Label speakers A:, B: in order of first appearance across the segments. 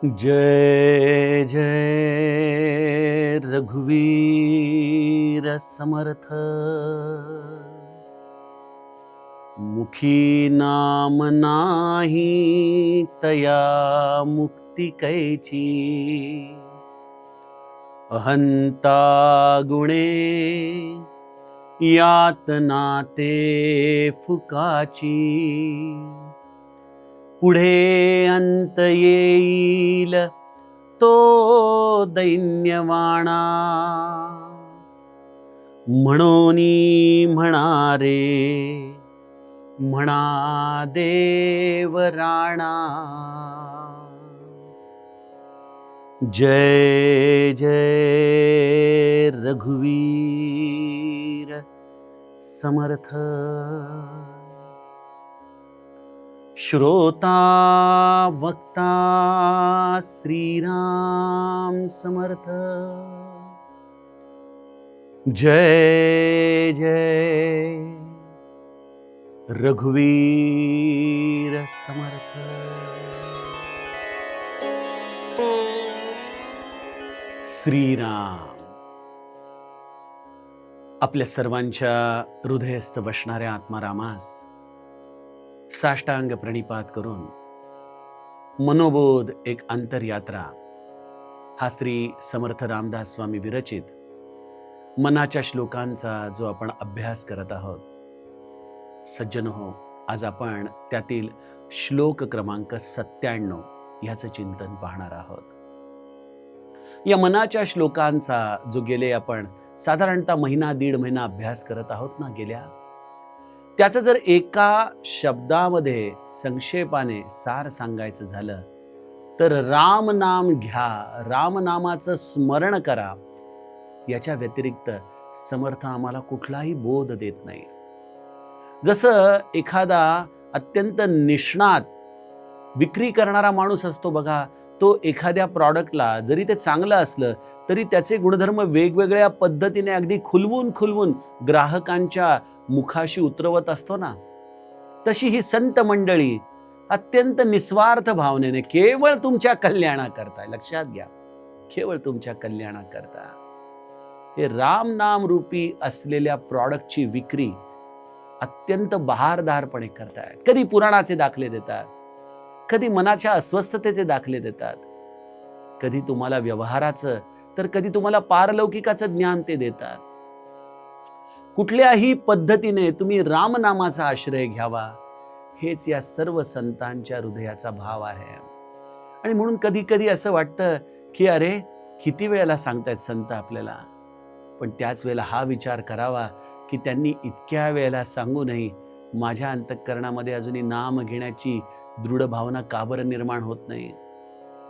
A: जय जय रघुवीर समर्थ। मुखी नाम नाही तया मुक्ती कैची। अहंता गुणे यातना ते फुकाची। पुढे अंत येईल तो दैन्यवाणा। म्हणोनी म्हणारे म्हणा देव राणा। जय जय रघुवीर समर्थ। श्रोता वक्ता श्रीराम समर्थ। जय जय रघुवीर समर्थ। श्रीराम आपल्या सर्वांच्या हृदयस्थ बसणाऱ्या आत्मारामास साष्टांग प्रणिपात करून मनोबोध एक अंतरयात्रा हा श्री समर्थ रामदास स्वामी विरचित मनाच्या श्लोकांचा जो आपण अभ्यास करत आहोत, सज्जन हो, आज आपण त्यातील श्लोक क्रमांक 97 याचं चिंतन पाहणार आहोत। या मनाच्या श्लोकांचा जो गेले आपण साधारणतः महिना दीड महिना अभ्यास करत आहोत ना गेल्या, त्याचं जर एका शब्दामध्ये संक्षेपाने सार सांगायचं झालं तर राम नाम घ्या, राम नामाचं स्मरण करा, याच्या व्यतिरिक्त समर्थ आम्हाला कुठलाही बोध देत नाही। जसं एखादा अत्यंत निष्णात विक्री करणारा माणूस असतो बघा, तो एखाद्या प्रॉडक्टला जरी ते चांगलं असलं तरी त्याचे गुणधर्म वेगवेगळ्या पद्धतीने अगदी खुलवून ग्राहकांच्या मुखाशी उतरवत असतो ना, तशी ही संत मंडळी अत्यंत निस्वार्थ भावनेने केवळ तुमच्या कल्याणाकरता, लक्षात घ्या, केवळ तुमच्या कल्याणाकरता हे राम नाम रूपी असलेल्या प्रॉडक्टची विक्री अत्यंत बहारदारपणे करतायत। कधी पुराणाचे दाखले देतात, कधी मनाच्या अस्वस्थतेचे दाखले देतात, कधी तुम्हाला व्यवहाराचं तर कधी तुम्हाला पारलौकिकाचं ज्ञान ते देतात। कुठल्याही पद्धतीने तुम्ही रामनामाचा आश्रय घ्यावा, हेच या सर्व संतांच्या हृदयाचा भाव आहे। आणि म्हणून कधी कधी असं वाटतं की अरे किती वेळेला सांगतायत संत आपल्याला, पण त्याच वेळेला हा विचार करावा की त्यांनी इतक्या वेळेला सांगूनही माझ्या अंतःकरणामध्ये अजूनही नाम घेण्याची दृढ भावना का बरं निर्माण होत नाही,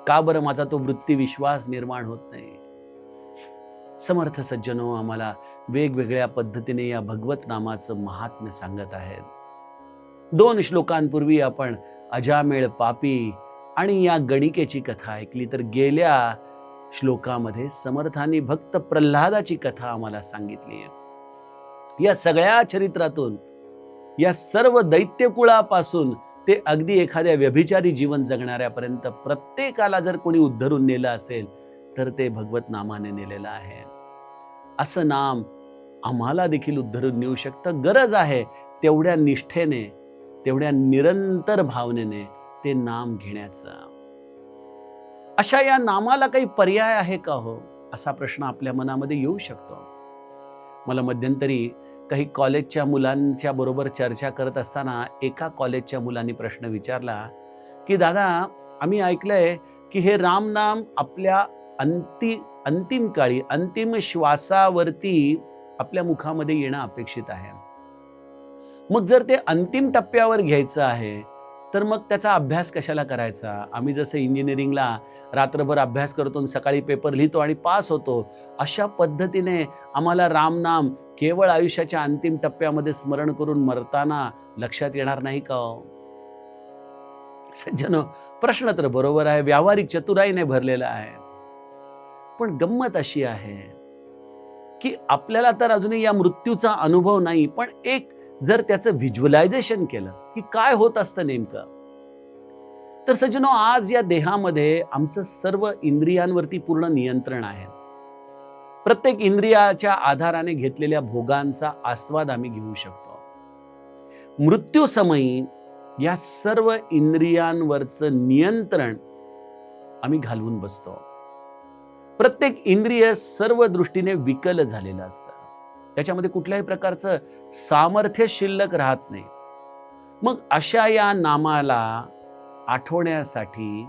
A: का बरं माझा तो वृत्ती विश्वास निर्माण होत नाही। समर्थ सज्जनो आम्हाला वेगवेगळ्या पद्धतीने या भगवत नामाचं महात्म्य सांगत आहेत। 2 श्लोकांपूर्वी आपण अजामेळ पापी आणि या गणिकेची कथा ऐकली, तर गेल्या श्लोकामध्ये समर्थांनी भक्त प्रल्हादाची कथा आम्हाला सांगितली आहे। या सगळ्या चरित्रातून, या सर्व दैत्यकुळापासून ते अगदी एखाद्या व्यभिचारी जीवन जगणाऱ्यापर्यंत प्रत्येकाला जर कोणी उद्धरून नेलं असेल तर ते भगवत नामाने नेलेलं आहे। असं नाम आम्हाला देखील उद्धरून नेऊ शकतं। गरज आहे तेवढ्या निष्ठेने, तेवढ्या निरंतर भावनेने ते नाम घेण्याचं। अशा या नामाला काही पर्याय आहे का हो, असा प्रश्न आपल्या मनामध्ये येऊ शकतो। मला मध्यंतरी काही कॉलेजच्या मुलांच्या बरोबर चर्चा करत असताना एका कॉलेजच्या मुलांनी प्रश्न विचारला की दादा, आम्ही ऐकलंय की हे राम नाम आपल्या अंतिम काळी, अंतिम श्वासावरती आपल्या मुखामध्ये येणं अपेक्षित आहे। मग जर ते अंतिम टप्प्यावर घ्यायचं आहे तर मग त्याचा अभ्यास कशाला करायचा? आम्ही जसं इंजिनिअरिंगला रात्रभर अभ्यास करतो आणि सकाळी पेपर लिहितो आणि पास होतो, अशा पद्धतीने आम्हाला रामनाम केवळ आयुष्याच्या अंतिम टप्प्यामध्ये स्मरण करून मरताना लक्षात येणार नाही का? सज्जनो, प्रश्न तर बरोबर आहे, व्यावहारिक चतुराईने भरलेला आहे, पण गंमत अशी आहे की आपल्याला तर अजूनही या मृत्यूचा अनुभव नाही, पण एक जर त्याचं व्हिज्युअलायझेशन केलं की काय होत असतं नेमकं, तर सज्जनो, आज या देहामध्ये आमचं सर्व इंद्रियांवरती पूर्ण नियंत्रण आहे. प्रत्येक इंद्रियाच्या आधाराने घेतलेल्या भोगांचा आस्वाद आम्ही घेऊ शकतो. मृत्यूसमयी या सर्व इंद्रियांवरचं नियंत्रण आम्ही घालवून बसतो. प्रत्येक इंद्रिय सर्व दृष्टीने विकल झालेलं असतं. त्याच्यामध्ये कुठल्याही प्रकारचं सामर्थ्य शिल्लक राहत नाही. मग अशा या नामाला आठवण्यासाठी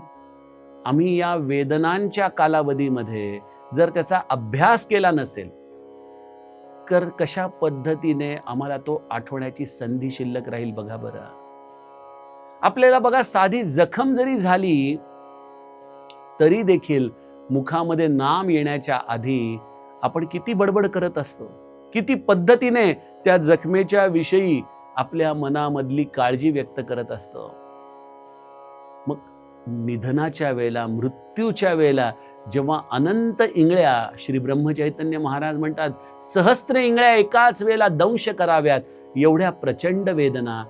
A: आम्ही या वेदनांच्या कालावधीमध्ये जर त्याचा अभ्यास केला नसेल, तर कशा पद्धतीने आम्हाला तो आठवण्याची संधी शिल्लक राहील बघा बरं. आपल्याला बघा, साधी जखम जरी झाली तरी देखील मुखामध्ये नाम येण्याच्या आधी आपण किती बडबड करत असतो, किती पद्धतीने त्या जखमेच्या विषयी आपल्या मनामधली काळजी व्यक्त करत असतो. मग निधनाच्या वेळेला, मृत्यूच्या वेळेला जेव्हा अनंत इंगळ्या, श्री ब्रह्मचैतन्य महाराज म्हणतात, सहस्त्र इंगळ्या एकाच वेळेला दंश कराव्यात, एवढ्या प्रचंड वेदना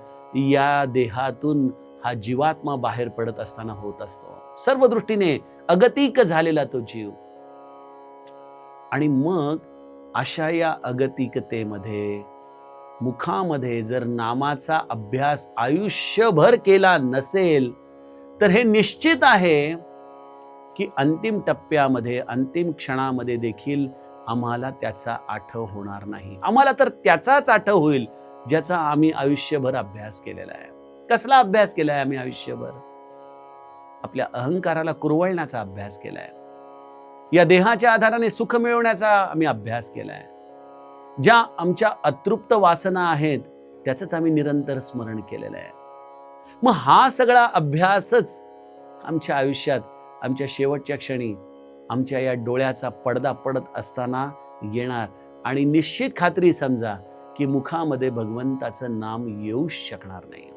A: या देहातून हा जीवात्मा बाहेर पडत असताना होत असतो. सर्व दृष्टीने अगतिक झालेला तो जीव. आणि मग अशा या अगतिकतेमध्ये मुखामध्ये जर नामाचा अभ्यास आयुष्यभर केला नसेल, तर हे निश्चित आहे की अंतिम टप्प्यामध्ये, अंतिम क्षणामध्ये देखील आम्हाला त्याचा आठव होणार नाही. आम्हाला तर त्याचाच आठव होईल ज्याचा आम्ही आयुष्यभर अभ्यास केलेला आहे. कसला अभ्यास केलाय आम्ही आयुष्यभर? आपल्या अहंकाराला कुरवळण्याचा अभ्यास केलाय. या देहाच्या आधाराने सुख मिळवण्याचा आम्ही अभ्यास केलाय. ज्या आमच्या अतृप्त वासना आहेत त्याचंच आम्ही निरंतर स्मरण केलेलं आहे. मग हा सगळा अभ्यासच आमच्या आयुष्यात, आमच्या शेवटच्या क्षणी आमच्या या डोळ्याचा पडदा पडत असताना येणार. आणि निश्चित खात्री समजा की मुखामध्ये भगवंताचं नाम येऊच शकणार नाही.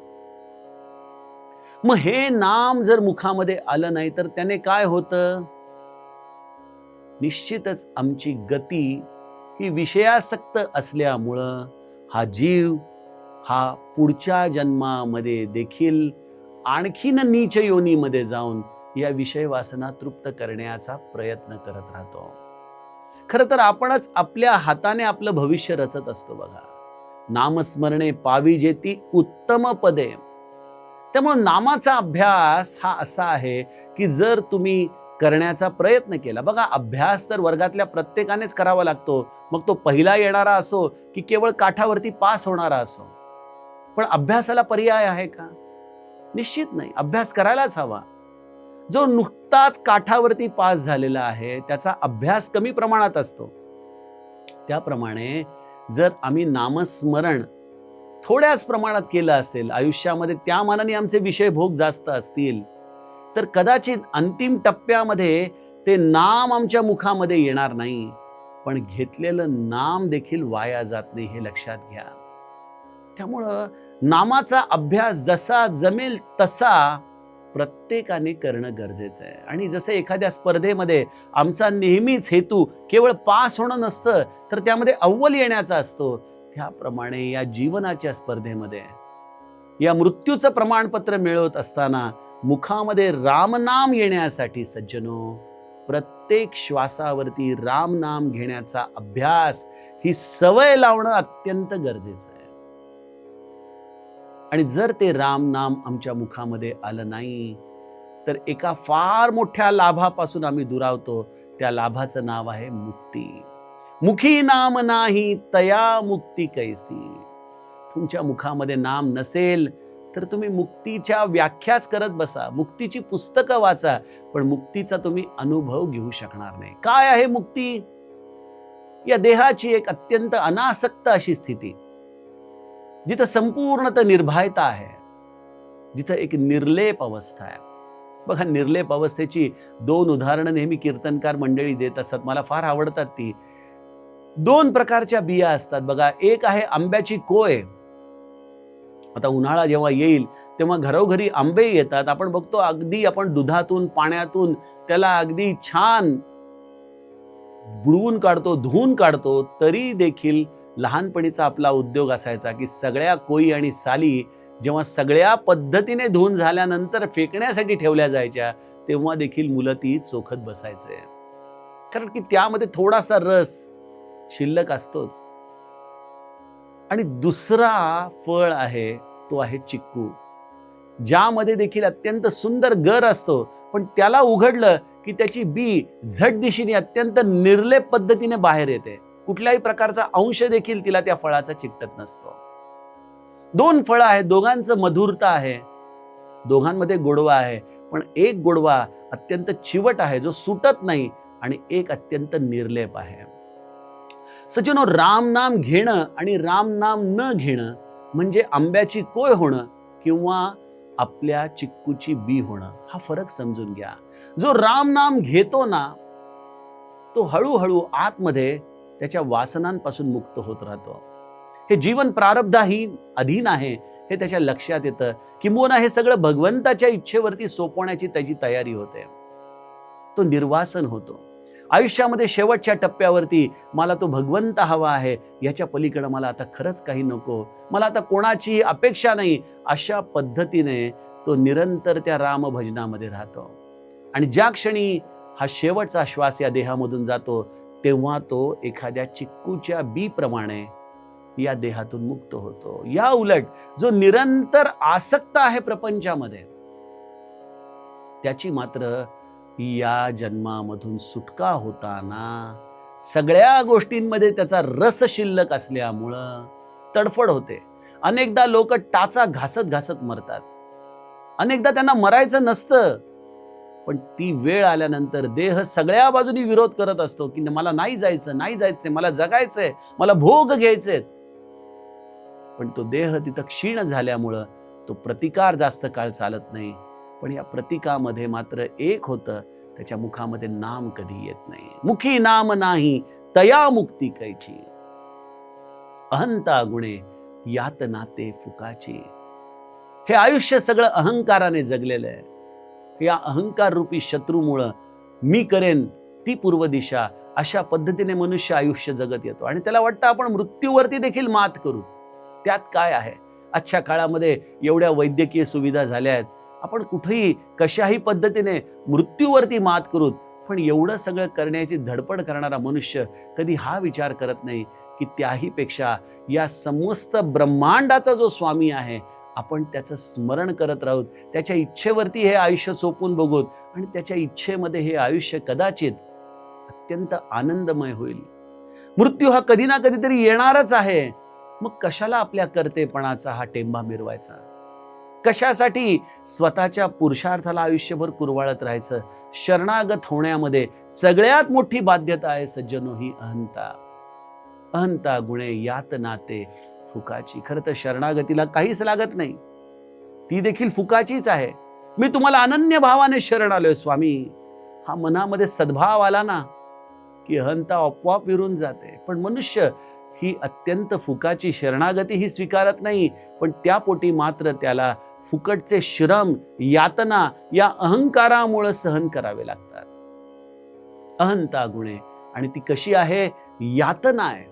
A: मग हे नाम जर मुखामध्ये आलं नाही तर त्याने काय होतं? निश्चितच आमची गती ही विषयासक्त असल्यामुळं हा जीव हा पुढच्या जन्मामध्ये देखील आणखीन नीच योनीमध्ये जाऊन या विषय वासना तृप्त करण्याचा प्रयत्न करत राहतो. खरं तर आपणच आपल्या हाताने आपलं भविष्य रचत असतो बघा. नामस्मरणे पाविजेती उत्तम पदे. त्यामुळे नामाचा अभ्यास हा असा आहे की जर तुम्ही करण्याचा प्रयत्न केला, बघा अभ्यास तर वर्गातल्या प्रत्येकानेच करावा लागतो, मग तो पहिला येणारा असो की केवळ काठावरती पास होणारा असो. पण अभ्यासाला पर्याय आहे का? निश्चित नाही. अभ्यास करायलाच हवा. जो नुकताच काठावरती पास झालेला आहे त्याचा अभ्यास कमी प्रमाणात असतो. त्याप्रमाणे जर आम्ही नामस्मरण थोड्याच प्रमाणात केलं असेल आयुष्यामध्ये, त्या मानाने आमचे विषय भोग जास्त असतील, तर कदाचित अंतिम टप्प्यामध्ये ते नाम आमच्या मुखामध्ये येणार नाही, पण घेतलेलं नाम देखील वाया जात नाही, हे लक्षात घ्या. त्यामुळं नामाचा अभ्यास जसा जमेल तसा प्रत्येकाने करणं गरजेचं आहे. आणि जसं एखाद्या स्पर्धेमध्ये आमचा नेहमीच हेतू केवळ पास होणं नसतं, तर त्यामध्ये अव्वल येण्याचा असतो, त्याप्रमाणे या जीवनाच्या स्पर्धेमध्ये या मृत्यूचं प्रमाणपत्र मिळवत असताना मुखामध्ये रामनाम येण्यासाठी सज्जनो, प्रत्येक श्वासावरती रामनाम घेण्याचा अभ्यास, ही सवय लावणं अत्यंत गरजेचं आहे. आणि जर ते रामनाम आमच्या मुखामध्ये आलं नाही तर एका फार मोठ्या लाभापासून आम्ही दुरावतो. त्या लाभाचं नाव आहे मुक्ती. मुखी नाम नाही तया मुक्ती कैसी. तुमच्या मुखामध्ये नाम नसेल तर तुम्ही मुक्तीच्या व्याख्याच करत बसा, मुक्तीची पुस्तकं वाचा, पण मुक्तीचा तुम्ही अनुभव घेऊ शकणार नाही. काय आहे मुक्ती? या देहाची एक अत्यंत अनासक्त अशी स्थिती, जिथं संपूर्णतः निर्भयता आहे, जिथं एक निर्लेप अवस्था आहे. बघा, निर्लेप अवस्थेची 2 उदाहरणं नेहमी कीर्तनकार मंडळी देत असतात, मला फार आवडतात ती. 2 प्रकारच्या बिया असतात बघा. एक आहे आंब्याची कोय. आता उन्हाळा जेव्हा येईल तेव्हा घरोघरी आंबे येतात. आपण बघतो अगदी आपण दुधातून, पाण्यातून त्याला अगदी छान बुडवून काढतो, धुवून काढतो. तरी देखील लहानपणीचा आपला उद्योग असायचा की सगळ्या कोई आणि साली जेव्हा सगळ्या पद्धतीने धुवून झाल्यानंतर फेकण्यासाठी ठेवल्या जायच्या, तेव्हा देखील मुलं ती चोखत बसायचे, कारण की त्यामध्ये थोडासा रस शिल्लक असतोच. आणि दुसरा फळ आहे तो आहे चिक्कू, ज्यामध्ये देखील अत्यंत सुंदर गर असतो, पण त्याला उघडलं की त्याची बी झट दिशेने अत्यंत निर्लेप पद्धतीने बाहेर येते. कुठल्याही प्रकारचा अंश देखील तिला त्या फळाचा चिकटत नसतो. दोन फळं आहेत, दोघांचं मधुरता आहे, दोघांमध्ये गोडवा आहे, पण एक गोडवा अत्यंत चिवट आहे जो सुटत नाही, आणि एक अत्यंत निर्लेप आहे. सज्जनो, राम नाम घेणं आणि राम नाम न घेणं म्हणजे आंब्याची कोय होणं किंवा आपल्या चिक्कूची बी होणं, हा फरक समजून घ्या. जो राम नाम घेतो ना, तो हळूहळू आतमध्ये त्याच्या वासनांपासून मुक्त होत राहतो. हे जीवन प्रारब्धाहीन अधीन आहे हे त्याच्या लक्षात येतं. किंबहुना हे सगळं भगवंताच्या इच्छेवरती सोपवण्याची त्याची तयारी होते. तो निर्वासन होतो. आयुष्यामध्ये शेवटच्या टप्प्यावरती मला तो भगवंत हवा आहे, याच्या पलीकडे मला आता खरंच काही नको, मला आता कोणाची अपेक्षा नाही, अशा पद्धतीने तो निरंतर त्या रामभजनामध्ये राहतो. आणि ज्या क्षणी हा शेवटचा श्वास या देहामधून जातो, तेव्हा तो एखाद्या चिक्कूच्या बी प्रमाणे या देहातून मुक्त होतो. या उलट जो निरंतर आसक्त आहे प्रपंचामध्ये, त्याची मात्र या जन्मामधून सुटका होताना सगळ्या गोष्टींमध्ये त्याचा रस शिल्लक असल्यामुळं तडफड होते. अनेकदा लोक टाचा घासत घासत मरतात, अनेकदा त्यांना मरायचं नसतं, पण ती वेळ आल्यानंतर देह सगळ्या बाजूनी विरोध करत असतो की मला नाही जायचं, नाही जायचंय, मला जगायचंय, मला भोग घ्यायचे. पण तो देह तिथं क्षीण झाल्यामुळं तो प्रतिकार जास्त काळ चालत नाही. पण या प्रतिकामध्ये मात्र एक होतं, त्याच्या मुखामध्ये नाम कधी येत नाही. मुखी नाम नाही तया मुक्ती कैची, अहंता गुणे यात नाते फुकाची. हे आयुष्य सगळं अहंकाराने जगलेलं आहे. या अहंकार रूपी शत्रूमुळं मी करेन ती पूर्व दिशा, अशा पद्धतीने मनुष्य आयुष्य जगत येतो आणि त्याला वाटतं आपण मृत्यूवरती देखील मात करू. त्यात काय आहे? आजच्या काळामध्ये एवढ्या वैद्यकीय सुविधा झाल्या आहेत, आपण कुठेही कशाही पद्धतीने मृत्यूवरती मात करू. पण एवढं सगळं करण्याची धडपड करणारा मनुष्य कधी हा विचार करत नाही की त्याही पेक्षा या समस्त ब्रह्मांडाचा जो स्वामी आहे, आपण त्याचं स्मरण करत राहूत, त्याच्या इच्छेवरती हे आयुष्य सोपून बघूत आणि त्याच्या इच्छेमध्ये हे आयुष्य कदाचित अत्यंत आनंदमय होईल. मृत्यू हा कधी ना कधीतरी येणारच आहे. मग कशाला आपल्या कर्तेपणाचा हा टेंबा मिरवायचा? कशासाठी स्वतःच्या पुरुषार्थाला आयुष्यभर कुरवाळत राहायचं? शरणागत होण्यामध्ये सगळ्यात मोठी बाध्यता आहे सज्जनो ही अहंता. अहंता गुणे यात नाते फुकाची. खरं तर शरणागतीला काहीच लागत नाही, ती देखील फुकाचीच आहे. मी तुम्हाला अनन्य भावाने शरण आलोय स्वामी, हा मनामध्ये सद्भाव आला ना की अहंता आपोआप विरून जाते. पण मनुष्य ही अत्यंत फुकाची शरणागती ही स्वीकारत नाही, पण त्यापोटी मात्र त्याला फुकटचे श्रम यातना या अहंकारामुळे सहन करावे लागतात. अहंता गुणे, आणि ती कशी आहे? यातना आहे.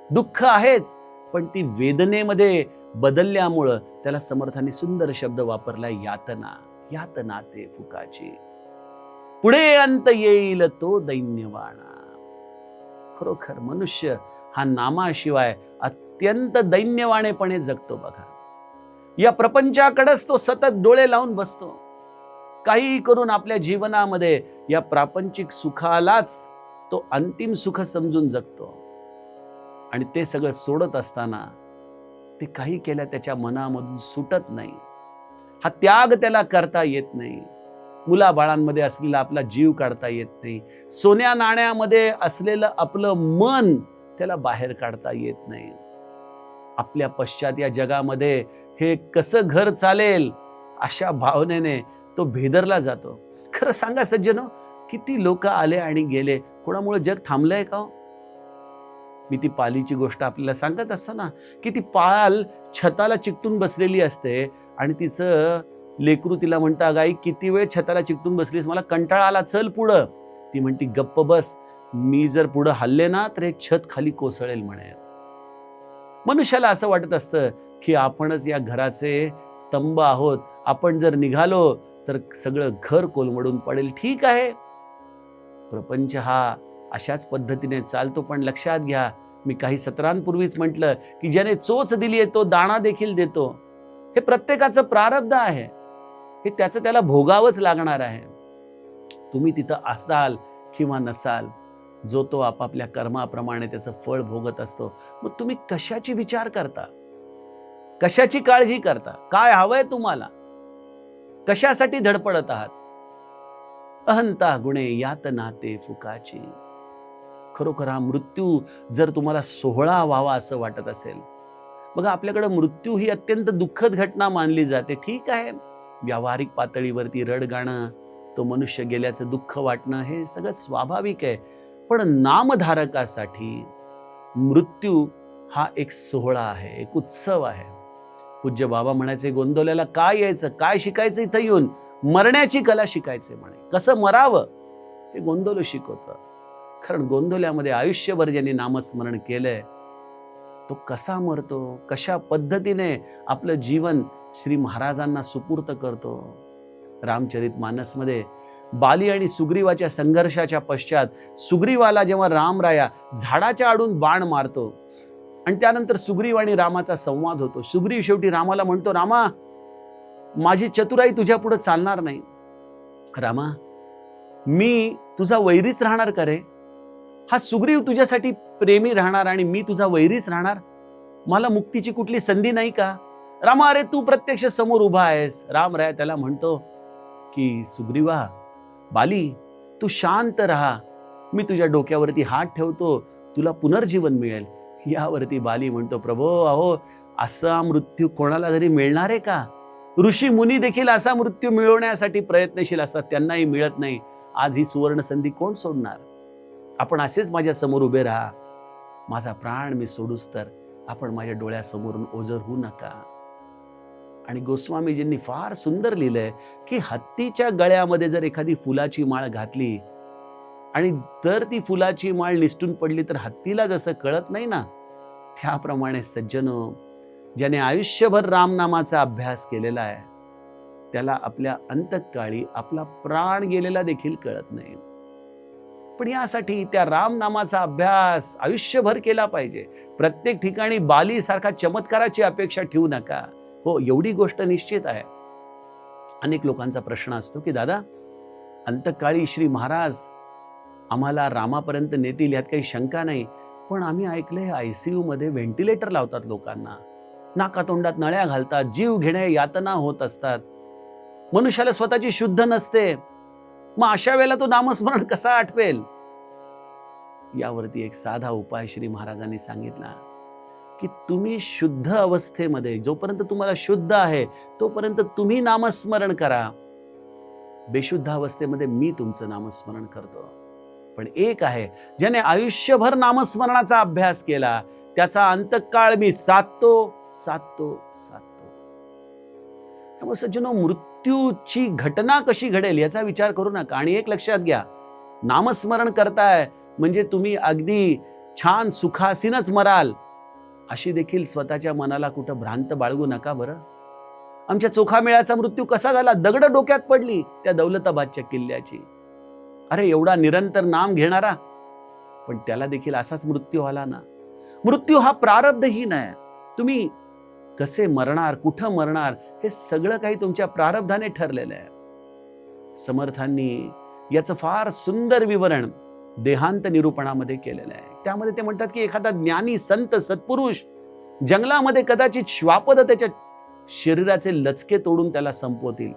A: दुःख आहेच, पण ती वेदनेमध्ये बदलल्यामुळं त्याला समर्थाने सुंदर शब्द वापरला, यातना. यातना ते फुकाची, पुढे अंत येईल तो दैन्यवाणा. खरोखर मनुष्य हा नामाशिवाय अत्यंत दैन्यवाणेपणे जगतो बघा. या प्रपंचाकडेच तो सतत डोळे लावून बसतो. काही करून आपल्या जीवनामध्ये या प्रापंचिक सुखालाच तो अंतिम सुख समजून जगतो. आणि ते सगळं सोडत असताना ते काही केल्या त्याच्या मनामधून सुटत नाही. हा त्याग त्याला करता येत नाही. मुलाबाळांमध्ये असलेला आपला जीव काढता येत नाही. सोन्या नाण्यामध्ये असलेलं आपलं मन त्याला बाहेर काढता येत नाही. आपल्या पश्चात या जगामध्ये हे कसं घर चालेल अशा भावनेने तो भेदरला जातो. खरं सांगा सज्जनो, किती लोक आले आणि गेले, कोणामुळे जग थांबलंय का? मी ती पालीची गोष्ट आपल्याला सांगत असतो ना, की ती पाल छताला चिकटून बसलेली असते आणि तिचं लेकरू तिला म्हणतं, अगं आई किती वेळ छताला चिकटून बसलीस, मला कंटाळा आला, चल पुढं. ती म्हणती, गप्प बस, मी जर पुढं हल्ले ना तर हे छत खाली कोसळेल म्हणे. मनुष्याला असं वाटत असतं की आपणच या घराचे स्तंभ आहोत, आपण जर निघालो तर सगळं घर कोलमडून पडेल. ठीक आहे, प्रपंच हा अशाच पद्धतीने चालतो, पण लक्षात घ्या, मी काही सत्रांपूर्वीच म्हटलं की ज्याने चोच दिली आहे तो दाणा देखील देतो. हे प्रत्येकाचं प्रारब्ध आहे, हे त्याचं त्याला भोगावंच लागणार आहे. तुम्ही तिथं असाल किंवा नसाल, जो तो आपापल्या कर्माप्रमाणे त्याचं फळ भोगत असतो. मग तुम्ही कशाची विचार करता, कशाची काळजी करता, काय हवंय तुम्हाला, कशासाठी धडपडत आहात? अहंता गुणे यात नाते फुकाची. खरोखर हा मृत्यू जर तुम्हाला सोहळा व्हावा असं वाटत असेल, बघा आपल्याकडे मृत्यू ही अत्यंत दुःखद घटना मानली जाते. ठीक आहे, व्यावहारिक पातळीवरती रड गाणं, तो मनुष्य गेल्याचं दुःख वाटणं हे सगळं स्वाभाविक आहे. पण नामधारकासाठी मृत्यू हा एक सोहळा आहे, एक उत्सव आहे. पूज्य बाबा म्हणायचे, गोंदवल्याला काय यायचं, काय शिकायचं, इथं येऊन मरण्याची कला शिकायचे म्हणे. कसं मरावं हे गोंदवलं शिकवतं. कारण गोंदवल्यामध्ये आयुष्यभर ज्यांनी नामस्मरण केलंय तो कसा मरतो, कशा पद्धतीने आपलं जीवन श्री महाराजांना सुपूर्त करतो. रामचरित मानसमध्ये बाली आणि सुग्रीवाच्या संघर्षाच्या पश्चात सुग्रीवाला जेव्हा रामराया झाडाच्या आडून बाण मारतो आणि त्यानंतर सुग्रीव आणि रामाचा संवाद होतो. सुग्रीव शेवटी रामाला म्हणतो, रामा, माझी चतुराई तुझ्या पुढे चालणार नाही. रामा, मी तुझा वैरीच राहणार का रे? हा सुग्रीव तुझ्यासाठी प्रेमी राहणार आणि मी तुझा वैरीच राहणार? मला मुक्तीची कुठली संधी नाही का? रामा, अरे तू प्रत्यक्ष समोर उभा आहेस. रामराया त्याला म्हणतो की सुग्रीवा, बाली, तू शांत राहा, मी तुझ्या डोक्यावरती हात ठेवतो, तुला पुनर्जीवन मिळेल. यावरती बाली म्हणतो, प्रभो, अहो असा मृत्यू कोणाला जरी मिळणार आहे का? ऋषी मुनी देखील असा मृत्यू मिळवण्यासाठी प्रयत्नशील असतात, त्यांनाही मिळत नाही. आज ही सुवर्ण संधी कोण सोडणार? आपण असेच माझ्या समोर उभे राहा, माझा प्राण मी सोडूस तर आपण माझ्या डोळ्यासमोरून ओझर होऊ नका. आणि गोस्वामीजींनी फार सुंदर लिहिलंय की हत्तीच्या गळ्यामध्ये जर एखादी फुलाची माळ घातली आणि जर ती फुलाची माळ निसटून पडली तर हत्तीला जसं कळत नाही ना, त्याप्रमाणे सज्जनो, ज्याने आयुष्यभर रामनामाचा अभ्यास केलेला आहे त्याला आपल्या अंतकाळी आपला प्राण गेलेला देखील कळत नाही. पण यासाठी त्या रामनामाचा अभ्यास आयुष्यभर केला पाहिजे. प्रत्येक ठिकाणी बाली सारखा चमत्काराची अपेक्षा ठेवू नका. हो, एवढी गोष्ट निश्चित आहे. अनेक लोकांचा प्रश्न असतो की दादा, अंतकाळी श्री महाराज आम्हाला रामापर्यंत नेतील यात काही शंका नाही, पण आम्ही ऐकलंय ICU मध्ये व्हेंटिलेटर लावतात लोकांना, नाकातोंडात नळ्या घालतात, जीव घेण्या यातना होत असतात, मनुष्याला स्वतःची शुद्ध नसते, मग अशा वेळेला तो नामस्मरण कसा आठवेल? यावरती एक साधा उपाय श्री महाराजांनी सांगितला की तुम्ही शुद्ध अवस्थेमध्ये, जोपर्यंत तुम्हाला शुद्ध आहे तोपर्यंत तुम्ही नामस्मरण करा. बेशुद्ध अवस्थेमध्ये मी तुमचं नामस्मरण करतो. पण एक आहे, ज्याने आयुष्यभर नामस्मरणाचा अभ्यास केला त्याचा अंतकाळ मी साधतो. त्यामुळे सज्जनो, मृत्यूची घटना कशी घडेल याचा विचार करू नका. आणि एक लक्षात घ्या, नामस्मरण करताय म्हणजे तुम्ही अगदी छान सुखासीनच मराल अशी देखील स्वतःच्या मनाला कुठं भ्रांत बाळगू नका. बरं, आमच्या चोखामेळ्याचा मृत्यू कसा झाला? दगड डोक्यात पडली त्या दौलताबादच्या किल्ल्याची. अरे एवढा निरंतर नाम घेणारा, पण त्याला देखील असाच मृत्यू आला ना. मृत्यू हा प्रारब्धहीन आहे. तुम्ही कसे मरणार, कुठं मरणार, हे सगळं काही तुमच्या प्रारब्धाने ठरलेलं आहे. समर्थांनी याचं फार सुंदर विवरण देहांत निरूपणामध्ये केलेलं आहे. त्यामध्ये ते म्हणतात की एखादा ज्ञानी संत सत्पुरुष जंगलामध्ये कदाचित श्वापद त्याच्या शरीराचे लचके तोडून त्याला संपवतील,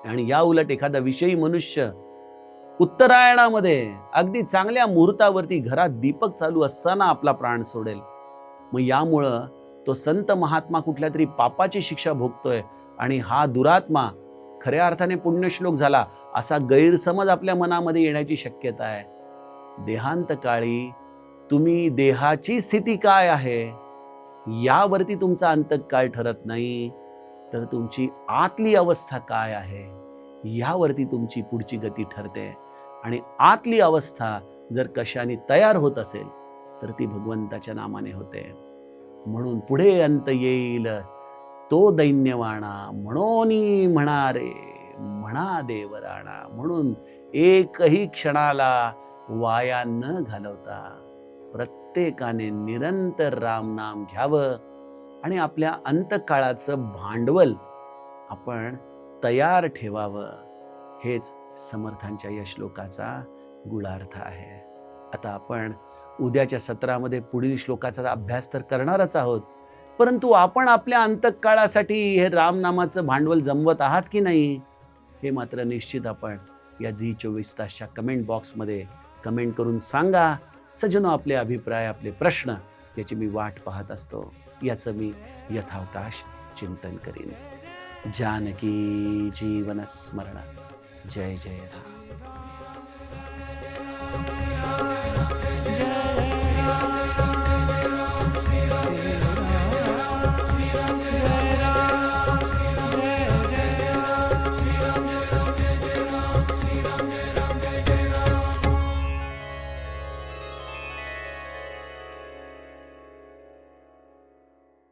A: आणि या उलट एखादा विषयी मनुष्य उत्तरायणामध्ये अगदी चांगल्या मुहूर्तावरती घरात दीपक चालू असताना आपला प्राण सोडेल. मग यामुळं तो संत महात्मा कुठल्या तरी पापाची शिक्षा भोगतोय आणि हा दुरात्मा खऱ्या अर्थाने पुण्यश्लोक झाला असा गैरसमज आपल्या मनामध्ये येण्याची शक्यता आहे. देहांत काळी तुम्ही देहाची स्थिती काय आहे यावरती तुमचा अंतकाळ ठरत नाही, तर तुमची आतली अवस्था काय आहे यावरती तुमची पुढची गती ठरते. आणि आतली अवस्था जर कशाने तयार होत असेल तर ती भगवंताच्या नामाने होते. म्हणून पुढे अंत येईल तो दैन्यवाणा, म्हणोनी म्हणा रे म्हणा देवराणा. म्हणून एकही क्षणाला वाया न घालवता प्रत्येकाने निरंतर रामनाम घ्यावं आणि आपल्या अंतकाळाचं भांडवल आपण तयार ठेवावं. हेच समर्थांच्या या श्लोकाचा गूढार्थ आहे. आता आपण उद्याच्या सत्रामध्ये पुढील श्लोकाचा अभ्यास तर करणारच आहोत, परंतु आपण आपल्या अंतकाळासाठी हे रामनामाचं भांडवल जमवत आहात की नाही, हे मात्र निश्चित आपण या झी 24 तासच्या कमेंट बॉक्समध्ये कमेंट करून सांगा. सजनो, आपले अभिप्राय, आपले प्रश्न याची मी वाट पाहत असतो. याचं मी यथावकाश चिंतन करीन. जानकी जीवन स्मरण. जय जय राम.